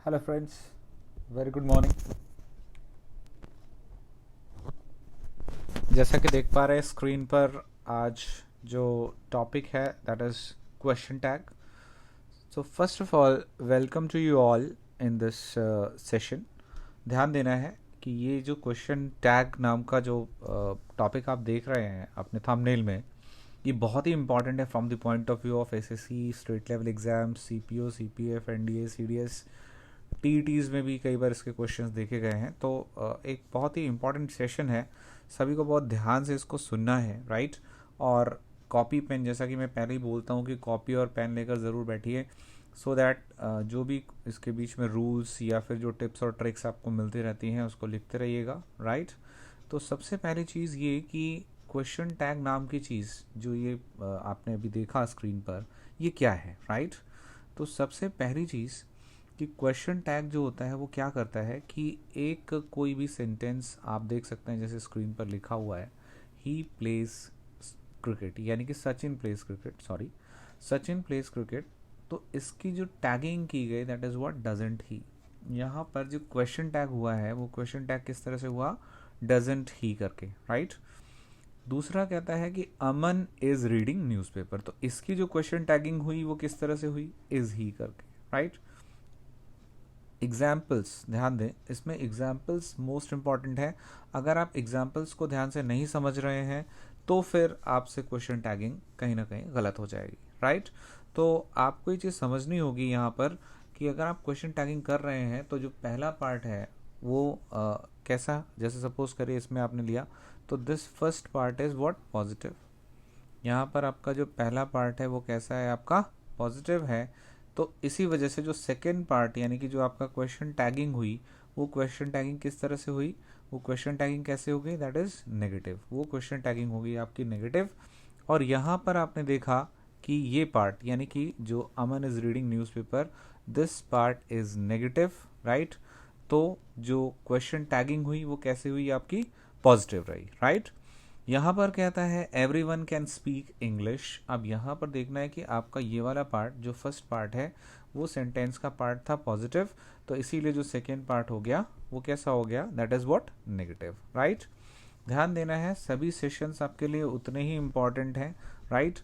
Hello friends, very good morning. जैसा कि देख पा रहे हैं स्क्रीन पर, आज जो टॉपिक है that is question tag. So first of all, welcome to you all in this session. ध्यान देना है कि ये जो क्वेश्चन टैग नाम का जो टॉपिक आप देख रहे हैं अपने थंबनेल में, ये बहुत ही इंपॉर्टेंट है from the point of view of SSC, state level exam, CPO, CPF, NDA, CDS, TETs में भी कई बार इसके क्वेश्चंस देखे गए हैं। तो एक बहुत ही इंपॉर्टेंट सेशन है, सभी को बहुत ध्यान से इसको सुनना है, राइट। और कॉपी पेन, जैसा कि मैं पहले ही बोलता हूँ कि कॉपी और पेन लेकर ज़रूर बैठिए, सो दैट जो भी इसके बीच में रूल्स या फिर जो टिप्स और ट्रिक्स आपको मिलती रहती हैं उसको लिखते रहिएगा, राइट। तो सबसे पहली चीज़ ये कि क्वेश्चन टैग नाम की चीज़ जो ये आपने अभी देखा स्क्रीन पर, ये क्या है, राइट। तो सबसे पहली चीज़ कि क्वेश्चन टैग जो होता है वो क्या करता है कि एक कोई भी सेंटेंस आप देख सकते हैं, जैसे स्क्रीन पर लिखा हुआ है, ही प्लेज क्रिकेट, यानी कि Sachin pledge cricket, sorry, Sachin pledge cricket. तो इसकी जो टैगिंग की गई दैट इज़ व्हाट डजंट ही। यहाँ पर जो क्वेश्चन टैग हुआ है वो क्वेश्चन टैग किस तरह से हुआ, डजंट ही करके, राइट। दूसरा कहता है कि अमन इज रीडिंग न्यूज़पेपर, तो इसकी जो क्वेश्चन टैगिंग हुई वो किस तरह से हुई, इज ही करके, राइट। एग्जाम्पल्स ध्यान दें, इसमें एग्जाम्पल्स मोस्ट इंपॉर्टेंट है। अगर आप एग्जाम्पल्स को ध्यान से नहीं समझ रहे हैं तो फिर आपसे क्वेश्चन टैगिंग कहीं ना कहीं गलत हो जाएगी, राइट। तो आपको ये चीज़ समझनी होगी यहाँ पर कि अगर आप क्वेश्चन टैगिंग कर रहे हैं तो जो पहला पार्ट है वो कैसा, जैसे सपोज करिए इसमें आपने लिया तो this first part is what, positive. यहाँ पर आपका जो पहला पार्ट है वो कैसा है, आपका पॉजिटिव है। तो इसी वजह से जो सेकेंड पार्ट यानी कि जो आपका क्वेश्चन टैगिंग हुई, वो क्वेश्चन टैगिंग किस तरह से हुई, वो क्वेश्चन टैगिंग कैसे हो गई, दैट इज़ नेगेटिव। वो क्वेश्चन टैगिंग होगी आपकी नेगेटिव। और यहाँ पर आपने देखा कि ये पार्ट यानी कि जो Aman is reading newspaper, this part is negative, right. तो जो क्वेश्चन टैगिंग हुई वो कैसे हुई, आपकी पॉजिटिव रही, राइट। यहाँ पर कहता है every one can speak English. अब यहाँ पर देखना है कि आपका ये वाला पार्ट जो फर्स्ट पार्ट है वो सेंटेंस का पार्ट था पॉजिटिव, तो इसीलिए जो सेकेंड पार्ट हो गया वो कैसा हो गया, that is what, negative, right. ध्यान देना है, सभी सेशंस आपके लिए उतने ही इम्पॉर्टेंट हैं, राइट।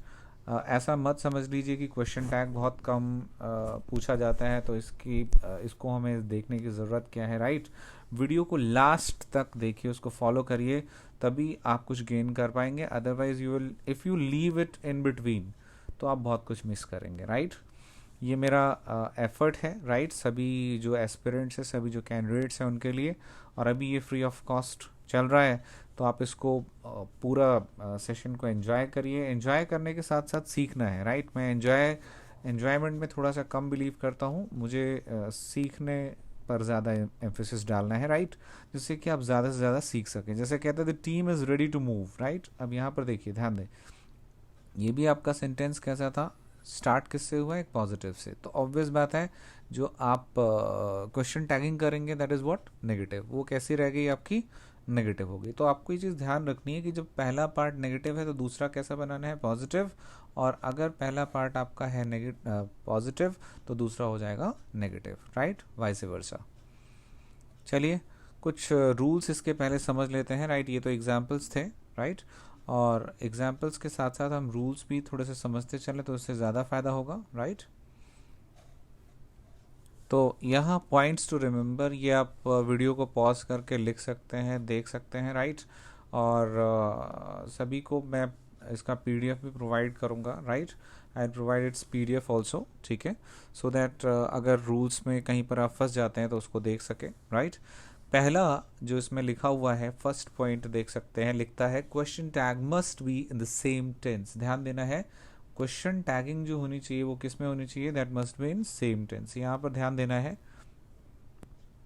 ऐसा मत समझ लीजिए कि क्वेश्चन टैग बहुत कम पूछा जाता है तो इसको हमें देखने की ज़रूरत क्या है, राइट। वीडियो को लास्ट तक देखिए, उसको फॉलो करिए, तभी आप कुछ गेन कर पाएंगे। Otherwise you will, if you leave it in between तो आप बहुत कुछ मिस करेंगे, राइट। ये मेरा एफर्ट है, राइट, सभी जो एस्पिरेंट्स हैं, सभी जो कैंडिडेट्स हैं उनके लिए। और अभी ये फ्री ऑफ कॉस्ट चल रहा है, तो आप इसको पूरा सेशन को एंजॉय करिए। एंजॉय करने के साथ साथ सीखना है, राइट। मैं एंजॉयमेंट में थोड़ा सा कम बिलीव करता हूँ, मुझे सीखने पर ज़्यादा एम्फेसिस डालना है, राइट, जिससे कि आप ज़्यादा से ज़्यादा सीख सकें। जैसे कहते हैं the team is ready to move, right. अब यहाँ पर देखिए, ध्यान दें, ये भी आपका सेंटेंस कैसा था, स्टार्ट किससे हुआ, एक पॉजिटिव से। तो ऑब्वियस बात है जो आप क्वेश्चन टैगिंग करेंगे दैट इज़ व्हाट, नेगेटिव, वो कैसी रह गई आपकी, नेगेटिव हो गई। तो आपको ये चीज़ ध्यान रखनी है कि जब पहला पार्ट नेगेटिव है तो दूसरा कैसा बनाना है, पॉजिटिव। और अगर पहला पार्ट आपका है पॉजिटिव तो दूसरा हो जाएगा नेगेटिव, राइट, वाइस वर्सा। चलिए कुछ रूल्स इसके पहले समझ लेते हैं, राइट। ये तो एग्जाम्पल्स थे, राइट। और एग्जाम्पल्स के साथ साथ हम रूल्स भी थोड़े से समझते चलें तो उससे ज़्यादा फ़ायदा होगा, राइट। तो यहाँ पॉइंट्स टू रिमेंबर, ये आप वीडियो को पॉज करके लिख सकते हैं, देख सकते हैं, राइट। और सभी को मैं इसका पीडीएफ भी प्रोवाइड करूँगा, right. I provide it's PDF also, ठीक है, सो दैट अगर रूल्स में कहीं पर आप फंस जाते हैं तो उसको देख सकें, राइट। पहला जो इसमें लिखा हुआ है, फर्स्ट पॉइंट देख सकते हैं, लिखता है question tag must be in the same tense. ध्यान देना है, क्वेश्चन टैगिंग जो होनी चाहिए वो किस में होनी चाहिए, that must be in same tense. यहाँ पर ध्यान देना है,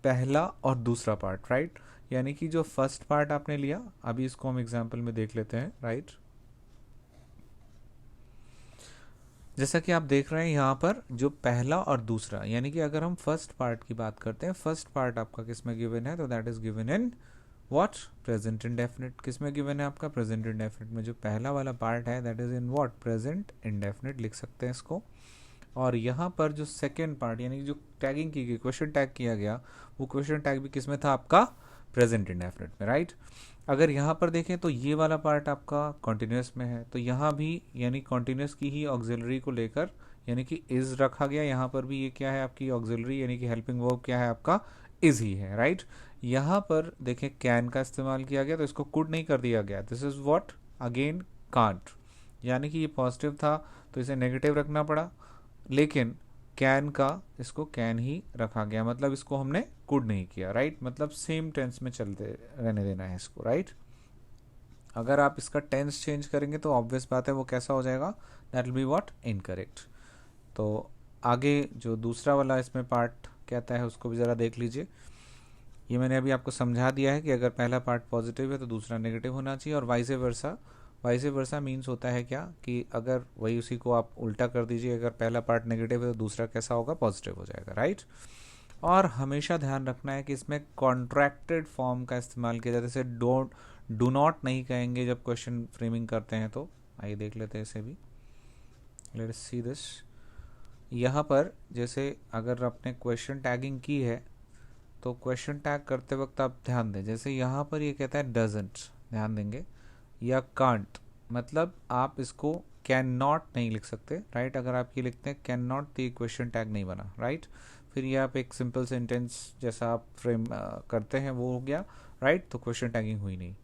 पहला और दूसरा पार्ट, राइट। यानी कि जो फर्स्ट पार्ट आपने लिया, अभी इसको हम एग्जाम्पल में देख लेते हैं, राइट। जैसा कि आप देख रहे हैं यहाँ पर जो पहला और दूसरा, यानी कि अगर हम फर्स्ट पार्ट की बात करते हैं, फर्स्ट पार्ट आपका किस में गिवन है, तो that is given in what, present indefinite. किस में गिवन है आपका, प्रेजेंट इंडेफिनिट में। जो पहला वाला पार्ट है that is in what, present indefinite लिख सकते हैं इसको। और यहाँ पर जो सेकेंड पार्ट यानी कि जो टैगिंग की गई, क्वेश्चन टैग किया गया, वो क्वेश्चन टैग भी किस में था आपका, प्रेजेंट इंडेफिनिट में, राइट। अगर यहाँ पर देखें तो ये वाला पार्ट आपका कॉन्टिन्यूस में है, तो यहाँ भी यानी कॉन्टिन्यूस की ही ऑक्सिलरी को लेकर यानी कि इज रखा गया। यहाँ पर भी ये क्या है आपकी ऑक्सिलरी यानी कि हेल्पिंग वर्ब क्या है आपका, इज ही है, राइट। यहाँ पर देखें कैन का इस्तेमाल किया गया तो इसको कुड नहीं कर दिया गया, this is what again can't, यानी कि ये पॉजिटिव था तो इसे नेगेटिव रखना पड़ा, लेकिन कैन का इसको कैन ही रखा गया, मतलब इसको हमने कुड नहीं किया, राइट। मतलब सेम टेंस में चलते रहने देना है इसको, राइट। अगर आप इसका टेंस चेंज करेंगे तो ऑब्वियस बात है वो कैसा हो जाएगा, that will be what, incorrect. तो आगे जो दूसरा वाला इसमें पार्ट कहता है उसको भी ज़रा देख लीजिए। ये मैंने अभी आपको समझा दिया है कि अगर पहला पार्ट पॉजिटिव है तो दूसरा नेगेटिव होना चाहिए, और vice versa. Vice versa means होता है क्या कि अगर वही उसी को आप उल्टा कर दीजिए, अगर पहला पार्ट नेगेटिव है तो दूसरा कैसा होगा, पॉजिटिव हो जाएगा, राइट। और हमेशा ध्यान रखना है कि इसमें कॉन्ट्रैक्टेड फॉर्म का इस्तेमाल किया जाता है, जैसे डोंट, डू नॉट नहीं कहेंगे जब क्वेश्चन फ्रेमिंग करते हैं। तो आइए देख लेते हैं इसे भी, लेट्स सी दिस। यहाँ पर जैसे अगर आपने क्वेश्चन टैगिंग की है तो क्वेश्चन टैग करते वक्त आप ध्यान दें, जैसे यहाँ पर ये कहता है डजंट, ध्यान देंगे, या कांट, मतलब आप इसको कैन नॉट नहीं लिख सकते, राइट। अगर आप ये लिखते हैं कैन नॉट तो ये क्वेश्चन टैग नहीं बना, राइट। फिर ये आप एक सिंपल सेंटेंस जैसा आप फ्रेम करते हैं वो हो गया, राइट, तो क्वेश्चन टैगिंग हुई नहीं।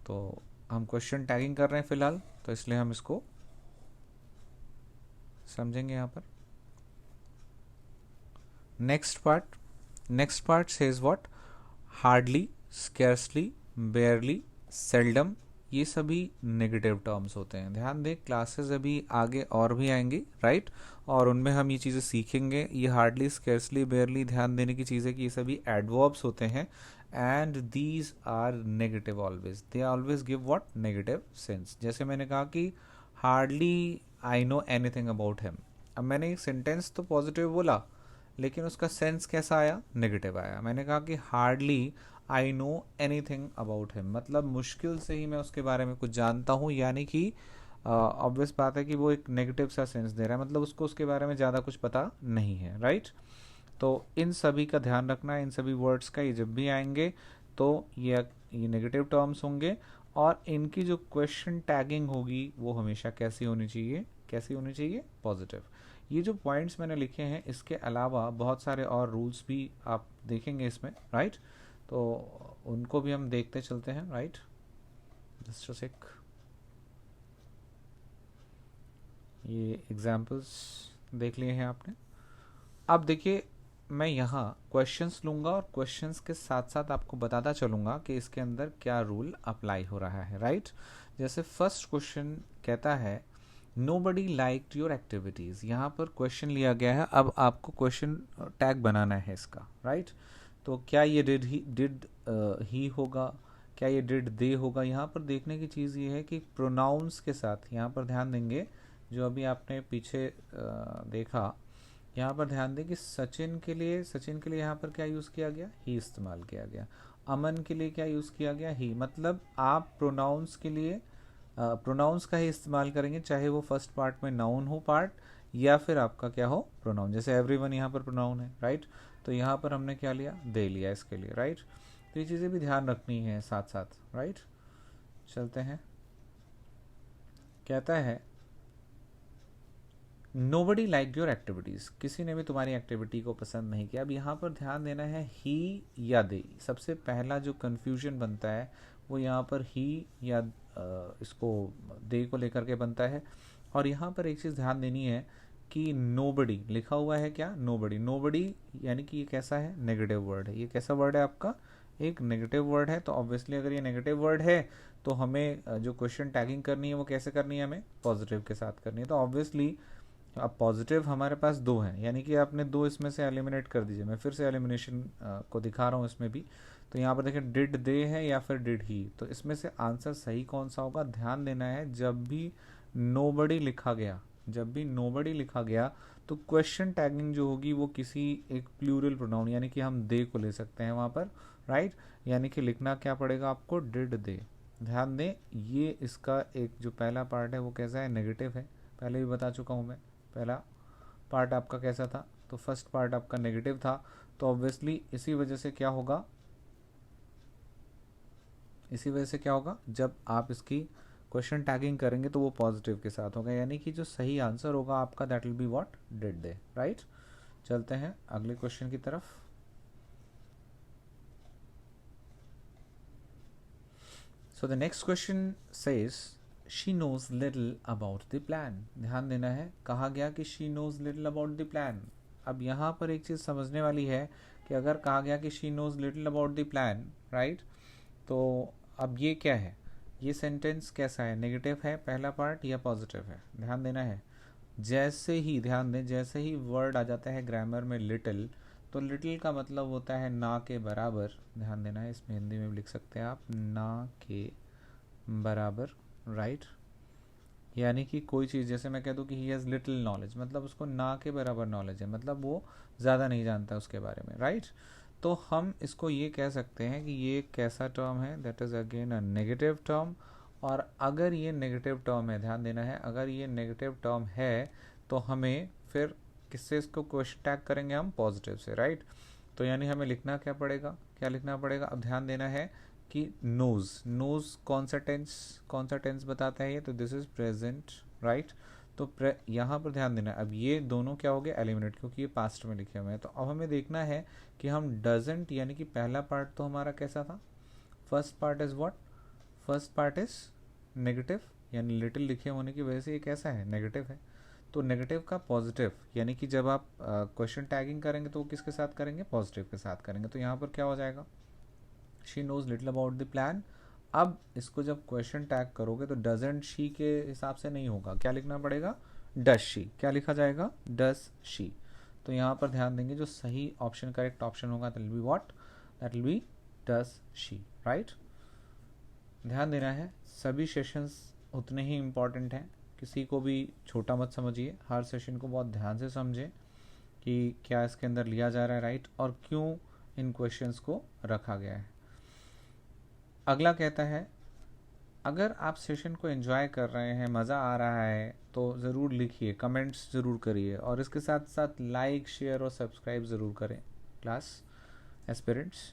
तो हम क्वेश्चन टैगिंग कर रहे हैं फिलहाल, तो इसलिए हम इसको समझेंगे यहाँ पर। Next part says what, hardly, scarcely, बेयरली, seldom, ये सभी नेगेटिव टर्म्स होते हैं। ध्यान दें क्लासेस अभी आगे और भी आएंगी, राइट, और उनमें हम ये चीज़ें सीखेंगे। ये हार्डली, स्कैर्सली, बेयरली, ध्यान देने की चीज़ है कि ये सभी एडवर्ब्स होते हैं, and these are negative always, they always give what, negative sense. जैसे मैंने कहा कि hardly I know anything about him, अब मैंने एक सेंटेंस तो पॉजिटिव बोला लेकिन उसका सेंस कैसा आया, नेगेटिव आया। मैंने कहा कि hardly I no any thing about him, मतलब मुश्किल से ही मैं उसके बारे में कुछ जानता हूँ, यानी कि ऑब्वियस बात है कि वो एक नेगेटिव सा सेंस दे रहा है, मतलब उसको उसके बारे में ज़्यादा कुछ पता नहीं है, राइट। तो इन सभी का ध्यान रखना है, इन सभी वर्ड्स का, ये जब भी आएंगे तो ये नेगेटिव टर्म्स होंगे, और इनकी जो क्वेश्चन टैगिंग होगी वो हमेशा कैसी होनी चाहिए, कैसी होनी चाहिए, पॉजिटिव। ये जो पॉइंट्स मैंने लिखे हैं इसके अलावा बहुत सारे और रूल्स भी आप देखेंगे इसमें, राइट, तो उनको भी हम देखते चलते हैं, राइट। जस्ट अ सेक, ये एग्जाम्पल्स देख लिए हैं आपने। अब देखिए मैं यहाँ क्वेश्चंस लूँगा और क्वेश्चंस के साथ साथ आपको बताता चलूँगा कि इसके अंदर क्या रूल अप्लाई हो रहा है, राइट। जैसे फर्स्ट क्वेश्चन कहता है नोबडी लाइक्ड योर एक्टिविटीज़, यहाँ पर क्वेश्चन लिया गया है, अब आपको क्वेश्चन टैग बनाना है इसका, राइट। तो क्या ये डिड ही होगा, क्या ये डिड दे होगा। यहाँ पर देखने की चीज़ ये है कि प्रोनाउंस के साथ, यहाँ पर ध्यान देंगे जो अभी आपने पीछे देखा, यहाँ पर ध्यान दें कि सचिन के लिए यहाँ पर क्या यूज़ किया गया, ही इस्तेमाल किया गया। अमन के लिए क्या यूज़ किया गया, ही, मतलब आप प्रोनाउंस के लिए प्रोनाउंस का ही इस्तेमाल करेंगे, चाहे वो फर्स्ट पार्ट में नाउन हो पार्ट या फिर आपका क्या हो, प्रोनाउन। जैसे एवरीवन यहाँ पर प्रोनाउन है, राइट, तो यहाँ पर हमने क्या लिया, दे लिया इसके लिए, राइट। तो ये चीज़ें भी ध्यान रखनी है साथ साथ, राइट। चलते हैं, कहता है नोबडी लाइक योर एक्टिविटीज़, किसी ने भी तुम्हारी एक्टिविटी को पसंद नहीं किया। अब यहाँ पर ध्यान देना है ही या दे, सबसे पहला जो कन्फ्यूजन बनता है वो यहाँ पर ही या इसको दे को लेकर के बनता है। और यहाँ पर एक चीज़ ध्यान देनी है कि नोबडी लिखा हुआ है, क्या, नोबडी, नोबडी यानी कि ये कैसा है, नेगेटिव वर्ड है। ये कैसा वर्ड है आपका, एक नेगेटिव वर्ड है, तो ऑब्वियसली अगर ये नेगेटिव वर्ड है तो हमें जो क्वेश्चन टैगिंग करनी है वो कैसे करनी है, हमें पॉजिटिव के साथ करनी है। तो ऑब्वियसली अब पॉजिटिव हमारे पास दो हैं, यानी कि आपने दो इसमें से एलिमिनेट कर दीजिए। मैं फिर से एलिमिनेशन को दिखा रहा हूँ इसमें भी। तो यहाँ पर देखिए डिड दे है या फिर डिड ही, तो इसमें से आंसर सही कौन सा होगा, ध्यान देना है। जब भी नोबडी लिखा गया, जब भी नोबडी लिखा गया तो क्वेश्चन टैगिंग जो होगी वो किसी एक प्लूरल प्रोनाउन यानी कि हम दे को ले सकते हैं वहाँ पर, राइट। यानी कि लिखना क्या पड़ेगा आपको, डिड दे। ध्यान दें ये इसका एक जो पहला पार्ट है वो कैसा है, नेगेटिव है, पहले भी बता चुका हूँ मैं। पहला पार्ट आपका कैसा था, तो फर्स्ट पार्ट आपका नेगेटिव था, तो ऑब्वियसली इसी वजह से क्या होगा, जब आप इसकी क्वेश्चन टैगिंग करेंगे तो वो पॉजिटिव के साथ होगा, यानी कि जो सही आंसर होगा आपका that will be what, did they, right. चलते हैं अगले क्वेश्चन की तरफ। So the next question says she knows little about the plan. ध्यान देना है, कहा गया कि she knows little about the plan. अब यहाँ पर एक चीज़ समझने वाली है कि अगर कहा गया कि she knows little about the plan, right, तो अब ये क्या है, ये सेंटेंस कैसा है, नेगेटिव है पहला पार्ट या पॉजिटिव है, ध्यान देना है। जैसे ही ध्यान दें, जैसे ही वर्ड आ जाता है ग्रामर में लिटिल, तो लिटिल का मतलब होता है ना के बराबर। ध्यान देना है, इसमें हिंदी में भी लिख सकते हैं आप, ना के बराबर, राइट। यानी कि कोई चीज़, जैसे मैं कह दूँ कि ही हैज़ लिटिल नॉलेज, मतलब उसको ना के बराबर नॉलेज है, मतलब वो ज़्यादा नहीं जानता उसके बारे में, राइट। तो हम इसको ये कह सकते हैं कि ये कैसा टर्म है, that is again a negative term. और अगर ये नेगेटिव टर्म है, ध्यान देना है, अगर ये नेगेटिव टर्म है तो हमें फिर किससे इसको क्वेश्चन टैग करेंगे, हम पॉजिटिव से, राइट। तो यानी हमें लिखना क्या पड़ेगा, क्या लिखना पड़ेगा, अब ध्यान देना है कि नोज, नोज कौन सा टेंस बताता है ये, तो दिस इज प्रेजेंट, राइट। तो यहाँ पर ध्यान देना है, अब ये दोनों क्या हो गए, एलिमिनेट, क्योंकि ये पास्ट में लिखे हुए हैं। तो अब हमें देखना है कि हम डजंट, यानी कि पहला पार्ट तो हमारा कैसा था, first part is what, first part is negative, यानी लिटिल लिखे होने की वजह से ये कैसा है, नेगेटिव है। तो नेगेटिव का पॉजिटिव, यानी कि जब आप क्वेश्चन टैगिंग करेंगे तो वो किसके साथ करेंगे, पॉजिटिव के साथ करेंगे। तो यहाँ पर क्या हो जाएगा, she knows little about the plan. अब इसको जब क्वेश्चन टैग करोगे तो डजंट शी के हिसाब से नहीं होगा, क्या लिखना पड़ेगा, डज शी, क्या लिखा जाएगा, डज शी। तो यहाँ पर ध्यान देंगे, जो सही ऑप्शन, करेक्ट ऑप्शन होगा that will be what, that will B does she, right. ध्यान देना है, सभी सेशंस उतने ही इम्पॉर्टेंट हैं, किसी को भी छोटा मत समझिए, हर सेशन को बहुत ध्यान से समझें कि क्या इसके अंदर लिया जा रहा है, राइट, और क्यों इन क्वेश्चंस को रखा गया है। अगला कहता है, अगर आप सेशन को एंजॉय कर रहे हैं, मज़ा आ रहा है, तो ज़रूर लिखिए, कमेंट्स ज़रूर करिए, और इसके साथ साथ लाइक, शेयर और सब्सक्राइब ज़रूर करें क्लास एस्पिरेंट्स।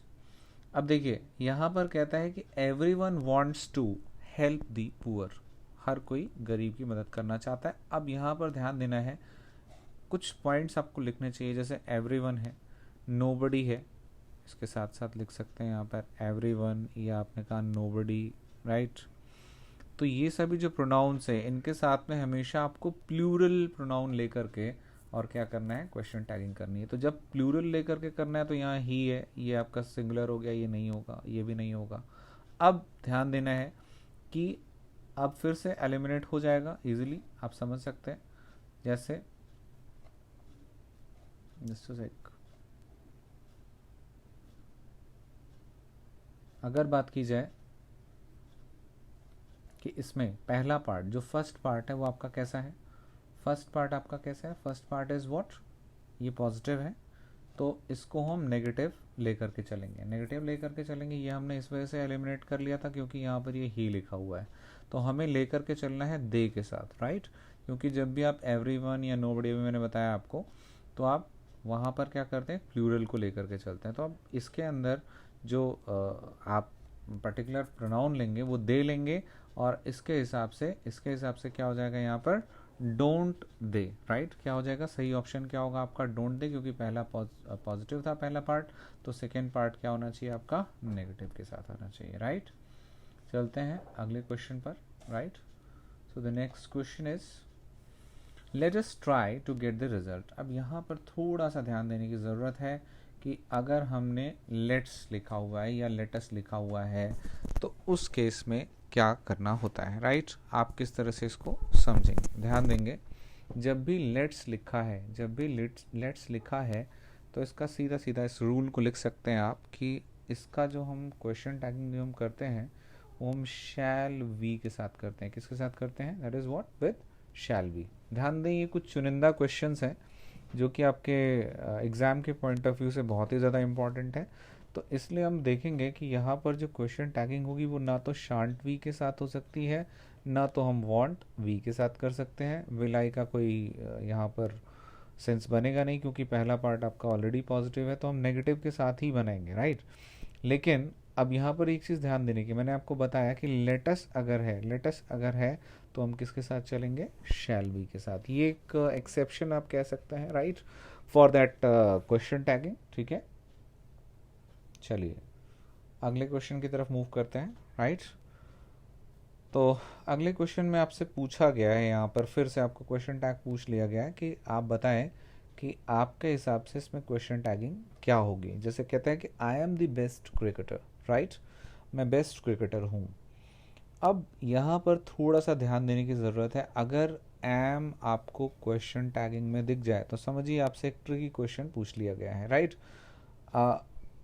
अब देखिए, यहाँ पर कहता है कि everyone wants to help the poor, हर कोई गरीब की मदद करना चाहता है। अब यहाँ पर ध्यान देना है, कुछ पॉइंट्स आपको लिखने चाहिए, जैसे एवरीवन है, नोबडी है, इसके साथ साथ लिख सकते हैं यहाँ पर एवरीवन, या आपने कहा नोबडी, राइट। तो ये सभी जो प्रोनाउंस है, इनके साथ में हमेशा आपको प्लूरल प्रोनाउन लेकर के और क्या करना है, क्वेश्चन टैगिंग करनी है। तो जब प्लूरल लेकर के करना है तो यहाँ ही है, ये आपका सिंगुलर हो गया, ये नहीं होगा, ये भी नहीं होगा। अब ध्यान देना है कि अब फिर से एलिमिनेट हो जाएगा इजीली, आप समझ सकते हैं। जैसे अगर बात की जाए कि इसमें पहला पार्ट, जो फर्स्ट पार्ट है वो आपका कैसा है, फर्स्ट पार्ट आपका कैसा है, फर्स्ट पार्ट इज व्हाट, ये पॉजिटिव है, तो इसको हम नेगेटिव लेकर के चलेंगे, नेगेटिव लेकर के चलेंगे। ये हमने इस वजह से एलिमिनेट कर लिया था क्योंकि यहाँ पर ये ही लिखा हुआ है, तो हमें लेकर के चलना है दे के साथ, राइट। क्योंकि जब भी आप एवरीवन या नोबडी, भी मैंने बताया आपको, तो आप वहाँ पर क्या करते हैं, प्लूरल को लेकर के चलते हैं। तो अब इसके अंदर जो आप पर्टिकुलर प्रोनाउन लेंगे वो दे लेंगे, और इसके हिसाब से क्या हो जाएगा यहाँ पर, डोंट दे, राइट। क्या हो जाएगा, सही ऑप्शन क्या होगा आपका, डोंट दे, क्योंकि पहला पॉजिटिव था पहला पार्ट, तो सेकेंड पार्ट क्या होना चाहिए आपका, नेगेटिव के साथ आना चाहिए, राइट। चलते हैं अगले क्वेश्चन पर, right. So the next question is let us try to get the result. अब यहाँ पर थोड़ा सा ध्यान देने की ज़रूरत है कि अगर हमने लेट्स लिखा हुआ है या लेटस लिखा हुआ है तो उस केस में क्या करना होता है, राइट। आप किस तरह से इसको समझेंगे, ध्यान देंगे। जब भी लेट्स लिखा है, लेट्स लिखा है, तो इसका सीधा सीधा इस रूल को लिख सकते हैं आप कि इसका जो हम क्वेश्चन टैगिंग जो हम करते हैं वो हम शैल वी के साथ करते हैं। किसके साथ करते हैं, that is what, with shall we. ध्यान दें, ये कुछ चुनिंदा क्वेश्चंस हैं जो कि आपके एग्ज़ाम के पॉइंट ऑफ व्यू से बहुत ही ज़्यादा इम्पॉर्टेंट है। तो इसलिए हम देखेंगे कि यहाँ पर जो क्वेश्चन टैगिंग होगी वो ना तो शांट वी के साथ हो सकती है, ना तो हम वांट वी के साथ कर सकते हैं। विलाई का कोई यहाँ पर सिंस बनेगा नहीं क्योंकि पहला पार्ट आपका ऑलरेडी पॉजिटिव है, तो हम नेगेटिव के साथ ही बनाएंगे, राइट। लेकिन अब यहाँ पर एक चीज़ ध्यान देने की, मैंने आपको बताया कि लेटस अगर है तो हम किसके साथ चलेंगे, शैल बी के साथ। ये एक एक्सेप्शन आप कह सकते हैं, right, for that question tagging, ठीक है। चलिए अगले क्वेश्चन की तरफ मूव करते हैं, राइट। तो अगले क्वेश्चन में आपसे पूछा गया है, यहाँ पर फिर से आपको क्वेश्चन टैग पूछ लिया गया है कि आप बताएं कि आपके हिसाब से इसमें क्वेश्चन टैगिंग क्या होगी। जैसे कहते हैं कि I am the best cricketer, right, मैं बेस्ट क्रिकेटर हूँ। अब यहाँ पर थोड़ा सा ध्यान देने की ज़रूरत है। अगर एम आपको क्वेश्चन टैगिंग में दिख जाए तो समझिए आपसे एक ट्रिकी क्वेश्चन पूछ लिया गया है, राइट।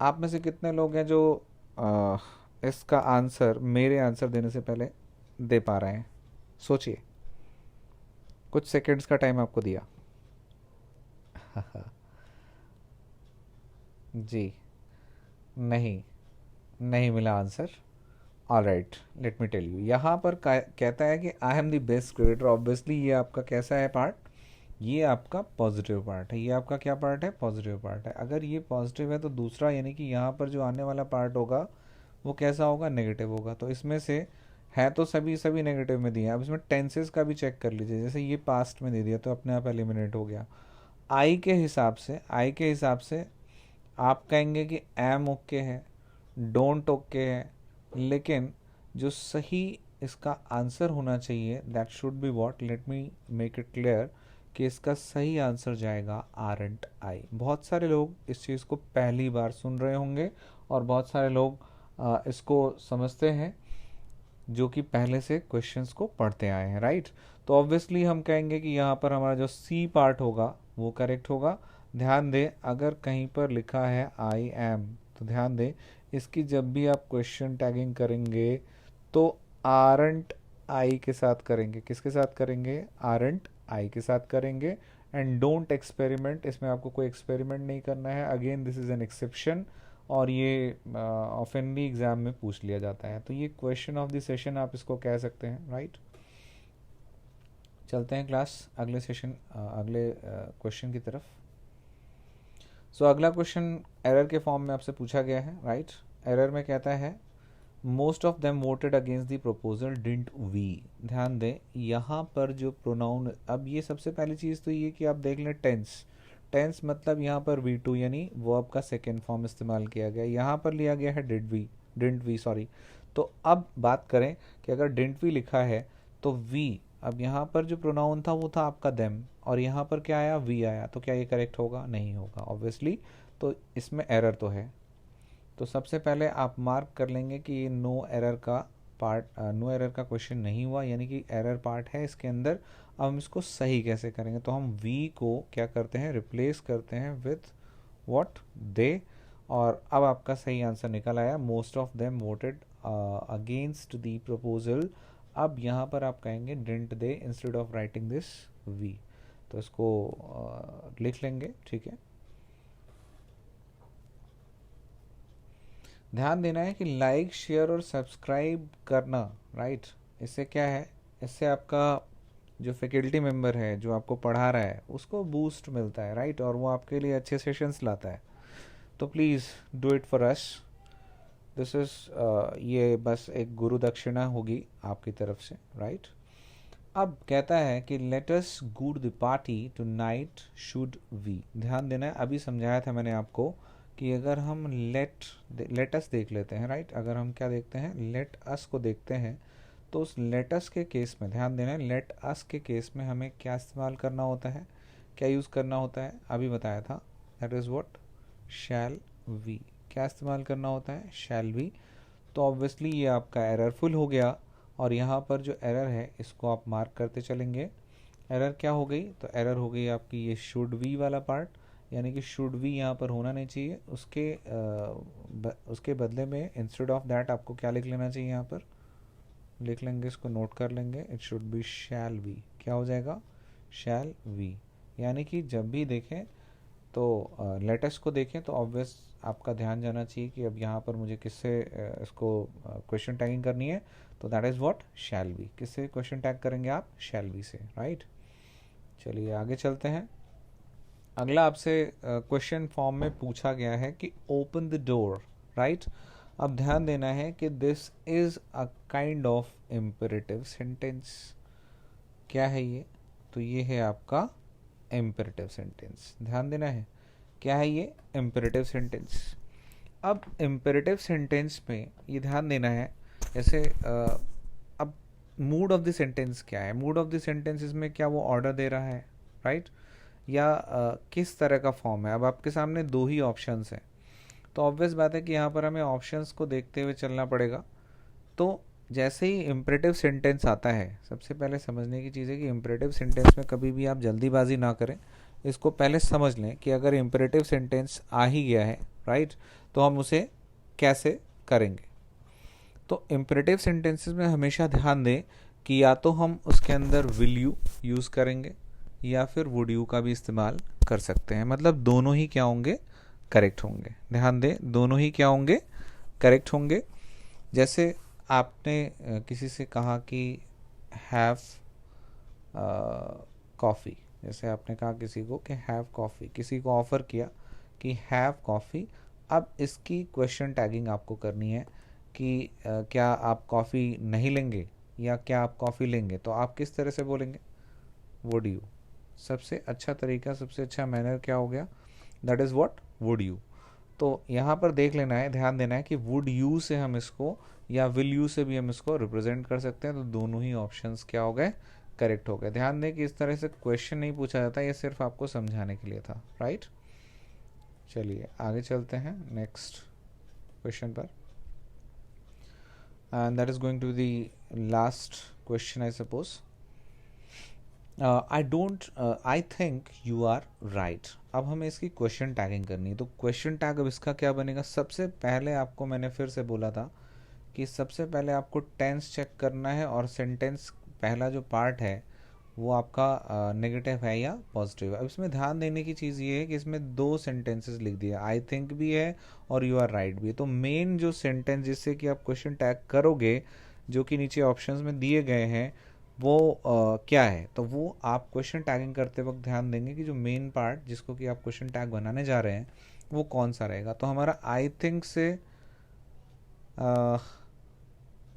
आप में से कितने लोग हैं जो इसका आंसर मेरे आंसर देने से पहले दे पा रहे हैं? सोचिए, कुछ सेकंड्स का टाइम आपको दिया। जी, नहीं, नहीं मिला answer. Alright, let me tell you, यहाँ पर कहता है कि I am the best cricketer. Obviously ये आपका कैसा है पार्ट, ये आपका पॉजिटिव पार्ट है। ये आपका क्या पार्ट है, पॉजिटिव पार्ट है। अगर ये पॉजिटिव है तो दूसरा यानी कि यहाँ पर जो आने वाला पार्ट होगा वो कैसा होगा, नेगेटिव होगा। तो इसमें से है तो सभी नेगेटिव में दिए हैं। अब इसमें टेंसेस का भी चेक कर लीजिए। जैसे ये पास्ट में दे दिया तो अपने आप एलिमिनेट हो गया। आई के हिसाब से आप कहेंगे कि एम ओके है, डोंट ओके है, लेकिन जो सही इसका आंसर होना चाहिए that should be what, let me make it clear, कि इसका सही आंसर जाएगा आरंट आई। बहुत सारे लोग इस चीज़ को पहली बार सुन रहे होंगे और बहुत सारे लोग इसको समझते हैं जो कि पहले से क्वेश्चंस को पढ़ते आए हैं, राइट। तो ऑब्वियसली हम कहेंगे कि यहाँ पर हमारा जो सी पार्ट होगा वो करेक्ट होगा। ध्यान दें, अगर कहीं पर लिखा है आई एम तो ध्यान दें इसकी जब भी आप क्वेश्चन टैगिंग करेंगे तो आरंट आई के साथ करेंगे। किसके साथ करेंगे, आरंट आई के साथ करेंगे। एंड डोंट एक्सपेरिमेंट, इसमें आपको कोई एक्सपेरिमेंट नहीं करना है। Again this is an exception और ये ऑफनली एग्जाम में पूछ लिया जाता है। तो ये क्वेश्चन ऑफ द सेशन आप इसको कह सकते हैं, राइट। चलते हैं क्लास अगले सेशन अगले क्वेश्चन की तरफ। सो अगला क्वेश्चन एरर के फॉर्म में आपसे पूछा गया है, राइट। एरर में कहता है most of them voted against the proposal didn't we. ध्यान दें यहाँ पर जो प्रोनाउन, अब ये सबसे पहली चीज़ तो ये कि आप देख लें टेंस मतलब यहाँ पर V2 यानी वर्ब का सेकेंड फॉर्म इस्तेमाल किया गया। यहाँ पर लिया गया है डिडंट वी सॉरी। तो अब बात करें कि अगर डिडंट वी लिखा है तो वी, अब यहाँ पर जो प्रोनाउन था वो था आपका देम और यहाँ पर क्या आया, वी आया। तो क्या ये करेक्ट होगा, नहीं होगा ऑब्वियसली। तो इसमें एरर तो है। तो सबसे पहले आप मार्क कर लेंगे कि ये नो एरर का क्वेश्चन नहीं हुआ, यानी कि एरर पार्ट है इसके अंदर। अब हम इसको सही कैसे करेंगे, तो हम वी को क्या करते हैं, रिप्लेस करते हैं विथ व्हाट, दे। और अब आपका सही आंसर निकल आया, most of them voted against the proposal. अब यहाँ पर आप कहेंगे didn't they instead of writing this we. तो इसको लिख लेंगे, ठीक है। ध्यान देना है कि लाइक शेयर और सब्सक्राइब करना, राइट। इससे क्या है, इससे आपका जो फैकल्टी मेंबर है जो आपको पढ़ा रहा है उसको बूस्ट मिलता है, राइट, और वो आपके लिए अच्छे सेशंस लाता है। तो please do it for us. This is ये बस एक गुरु दक्षिणा होगी आपकी तरफ से, राइट। अब कहता है कि let us go to the party tonight should we. ध्यान देना है, अभी समझाया था मैंने आपको कि अगर हम लेट अस देख लेते हैं, राइट, अगर हम क्या देखते हैं, लेट अस को देखते हैं, तो उस लेट अस के केस में ध्यान देना है, लेट अस के केस में हमें क्या इस्तेमाल करना होता है, क्या यूज़ करना होता है, अभी बताया था, that is what, shall we. क्या इस्तेमाल करना होता है, शैल वी। तो ऑब्वियसली ये आपका एररफुल हो गया और यहाँ पर जो एरर है इसको आप मार्क करते चलेंगे। एरर क्या हो गई, तो एरर हो गई आपकी ये शुड वी वाला पार्ट, यानी कि शुड वी यहाँ पर होना नहीं चाहिए। उसके बदले में इंस्टेड ऑफ दैट आपको क्या लिख लेना चाहिए, यहाँ पर लिख लेंगे, इसको नोट कर लेंगे, it should be shall we. क्या हो जाएगा, शैल वी। यानी कि जब भी देखें तो लेटेस्ट को देखें तो ऑब्वियस आपका ध्यान जाना चाहिए कि अब यहाँ पर मुझे किससे इसको क्वेश्चन टैगिंग करनी है, तो that is what, shall be. किससे क्वेश्चन टैग करेंगे आप, शैल बी से, राइट। चलिए आगे चलते हैं। अगला आपसे क्वेश्चन फॉर्म में पूछा गया है कि ओपन द डोर, राइट। अब ध्यान देना है कि this is a kind of imperative sentence. क्या है ये? तो ये है आपका इम्पेरेटिव सेंटेंस। ध्यान देना है, क्या है ये? Imperative sentence. अब इम्पेरेटिव सेंटेंस में ये ध्यान देना है, जैसे अब मूड ऑफ द सेंटेंस क्या है? मूड ऑफ द सेंटेंस इसमें क्या वो ऑर्डर दे रहा है, राइट, या किस तरह का फॉर्म है? अब आपके सामने दो ही ऑप्शंस हैं, तो ऑब्वियस बात है कि यहाँ पर हमें ऑप्शंस को देखते हुए चलना पड़ेगा। तो जैसे ही इम्परेटिव सेंटेंस आता है, सबसे पहले समझने की चीज़ है कि इम्परेटिव सेंटेंस में कभी भी आप जल्दीबाजी ना करें। इसको पहले समझ लें कि अगर इम्परेटिव सेंटेंस आ ही गया है, राइट, तो हम उसे कैसे करेंगे। तो इम्परेटिव सेंटेंसेस में हमेशा ध्यान दें कि या तो हम उसके अंदर विल यू यूज़ करेंगे या फिर वुड यू का भी इस्तेमाल कर सकते हैं। मतलब दोनों ही क्या होंगे? करेक्ट होंगे। ध्यान दें, दोनों ही क्या होंगे? करेक्ट होंगे। जैसे आपने किसी से कहा कि हैव कॉफ़ी, जैसे आपने कहा किसी को कि हैव कॉफ़ी, किसी को ऑफ़र किया कि हैव कॉफ़ी। अब इसकी क्वेश्चन टैगिंग आपको करनी है कि क्या आप कॉफ़ी नहीं लेंगे या क्या आप कॉफ़ी लेंगे। तो आप किस तरह से बोलेंगे? Would you. सबसे अच्छा तरीका, सबसे अच्छा मैनर क्या हो गया? That is what? Would you. तो यहाँ पर देख लेना है, ध्यान देना है कि वुड यू से हम इसको या विल यू से भी हम इसको रिप्रेजेंट कर सकते हैं। तो दोनों ही ऑप्शंस क्या हो गए? करेक्ट हो गए। ध्यान दें कि इस तरह से क्वेश्चन नहीं पूछा जाता, ये सिर्फ आपको समझाने के लिए था, राइट। चलिए आगे चलते हैं नेक्स्ट क्वेश्चन पर, and that is going to the last question I suppose. I think you are right. अब हमें इसकी क्वेश्चन टैगिंग करनी है। तो क्वेश्चन टैग अब इसका क्या बनेगा? सबसे पहले आपको मैंने फिर से बोला था कि सबसे पहले आपको टेंस चेक करना है और सेंटेंस पहला जो पार्ट है वो आपका नेगेटिव है या पॉजिटिव है। अब इसमें ध्यान देने की चीज़ ये है कि इसमें दो सेंटेंसेस लिख दिए, आई थिंक भी है और यू आर राइट भी है। तो मेन जो सेंटेंस जिससे कि आप क्वेश्चन टैग करोगे, जो कि नीचे ऑप्शंस में दिए गए हैं, वो क्या है? तो वो आप क्वेश्चन टैगिंग करते वक्त ध्यान देंगे कि जो मेन पार्ट जिसको कि आप क्वेश्चन टैग बनाने जा रहे हैं वो कौन सा रहेगा। तो हमारा आई थिंक से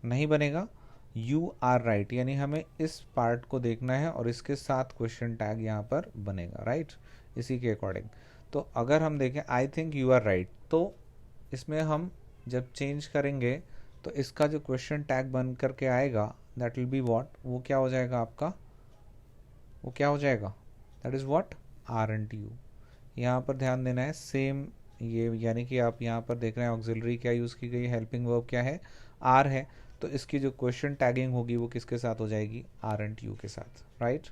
नहीं बनेगा, यू आर राइट, यानी हमें इस पार्ट को देखना है और इसके साथ क्वेश्चन टैग यहाँ पर बनेगा, राइट, इसी के अकॉर्डिंग। तो अगर हम देखें I think you are right, तो इसमें हम जब चेंज करेंगे तो इसका जो क्वेश्चन टैग बन करके आएगा दैट विल बी व्हाट? वो क्या हो जाएगा आपका? वो क्या हो जाएगा? That is what? Aren't you. यहाँ पर ध्यान देना है सेम, ये यानी कि आप यहाँ पर देख रहे हैं ऑक्सिलरी क्या यूज़ की गई, हेल्पिंग वर्ब क्या है? आर है। तो इसकी जो क्वेश्चन टैगिंग होगी वो किसके साथ हो जाएगी? आर एंड यू के साथ, राइट।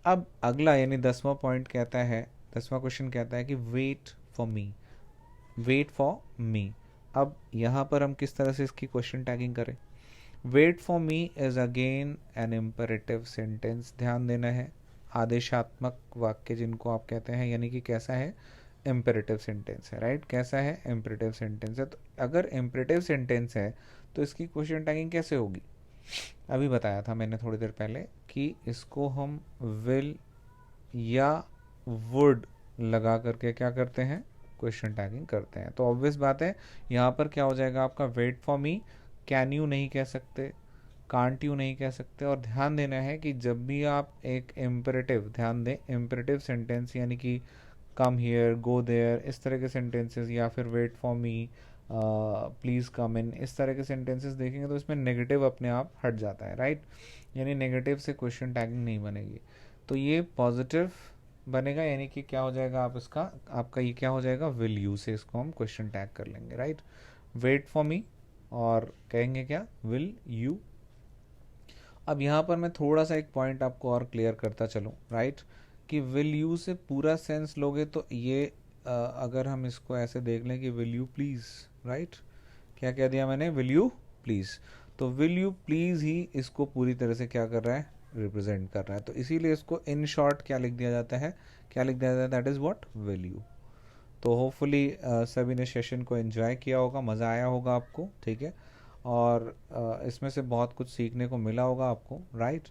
अब अगला यानी 10वां पॉइंट कहता है, 10वां क्वेश्चन कहता है कि wait for me, wait for me. अब यहाँ पर हम किस तरह से इसकी क्वेश्चन टैगिंग करें? Wait for me is again an imperative sentence. ध्यान देना है, आदेशात्मक वाक्य जिनको आप कहते हैं, यानी कि कैसा है? इम्पेरेटिव सेंटेंस है, राइट। कैसा है? इम्पेरेटिव सेंटेंस है। तो अगर इम्पेरेटिव सेंटेंस है तो इसकी क्वेश्चन टैगिंग कैसे होगी? अभी बताया था मैंने थोड़ी देर पहले कि इसको हम विल या वुड लगा करके क्या करते हैं? क्वेश्चन टैगिंग करते हैं। तो ऑब्वियस बात है यहाँ पर क्या हो जाएगा आपका? Wait for me. Can you नहीं कह सकते, कांट यू नहीं कह सकते। और ध्यान देना है कि जब भी आप एक इम्पेरेटिव, ध्यान दें, इम्पेरेटिव सेंटेंस यानी कि कम हियर, गो देयर, इस तरह के सेंटेंसेस, या फिर wait for me, please come in, इस तरह के सेंटेंसेस देखेंगे तो इसमें नेगेटिव अपने आप हट जाता है, राइट। यानी नेगेटिव से क्वेश्चन टैगिंग नहीं बनेगी। तो ये पॉजिटिव बनेगा, यानी कि क्या हो जाएगा आप इसका, आपका ये क्या हो जाएगा? विल यू से इसको हम क्वेश्चन टैग कर लेंगे, राइट। वेट फॉर मी और कहेंगे क्या? Will you. अब यहाँ पर मैं थोड़ा सा एक पॉइंट आपको और क्लियर करता चलूँ, राइट, कि विल यू से पूरा सेंस लोगे तो ये अगर हम इसको ऐसे देख लें कि विल यू प्लीज़, राइट, क्या कह दिया मैंने? Will you please. तो विल यू प्लीज़ ही इसको पूरी तरह से क्या कर रहा है? रिप्रेजेंट कर रहा है। तो इसीलिए इसको इन शॉर्ट क्या लिख दिया जाता है? क्या लिख दिया जाता है? That is what? Will you. तो होपफुली सभी ने सेशन को एंजॉय किया होगा, मज़ा आया होगा आपको, ठीक है, और इसमें से बहुत कुछ सीखने को मिला होगा आपको, राइट।